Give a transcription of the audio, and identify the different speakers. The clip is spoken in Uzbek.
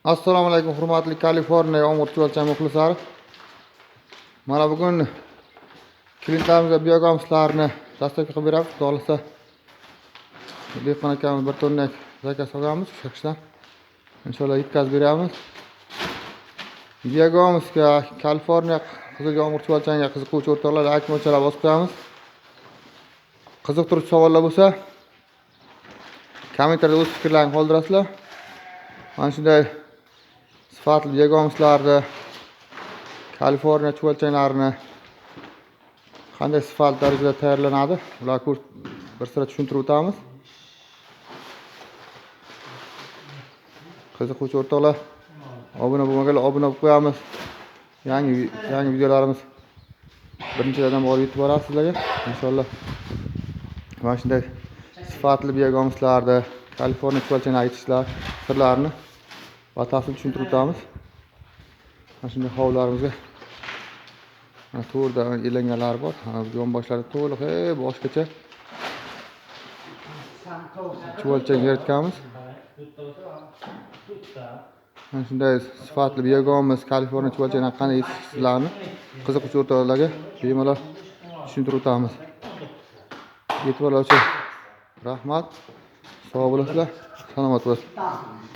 Speaker 1: Assalomu alaykum hurmatli Kaliforniya yomg'ir chuvalchang muxlislari. Mana bugun klientlarimizga biogamslarni dastavka qilib beramiz. Xohlasa dehqon akamiz bir tonna zakaz olamiz. O'sha kishidan inshaalloh yetkazib beramiz. Biogamsga Kaliforniya qizil yomg'ir chuvalchangga qiziquvchi o'rtoqlar like mo'ljalab bosib qo'yamiz. Qiziqtiruvchi savollar bo'lsa kommentariyada o'z fikrlaringizni qoldirasizlar. Mana shunday sifatli biogamslarni Kaliforniya chuvalchanglarini qanday sifatli darajada tayyorlanadi, ularni bir sira tushuntirib o'tamiz. Qiziquvchi o'rtoqlar obuna bo'lmaganlar obuna bo'lib qo'yamiz. Yangi videolarimiz birinchilardan borib yetib boradi sizlarga inshaalloh. Mana shunday sifatli biogamslarni Kaliforniya chuvalchanglarga aytishlar sirlarini batafsil tushuntirib o'tamiz. Mana shunday hovlarimizga to'rda elanganlari bor. Yonboshlari to'liq boshgacha chuvalchang yaratganmiz. Mana shunday sifatli biogamiz Kaliforniya chuvalchanglar qanday yetishtirishlarni qiziquvchi o'rtoqlarga bemalol tushuntirib o'tamiz. E'tiborlar uchun rahmat. Sog' bo'lasizlar, salomat bo'lasizlar.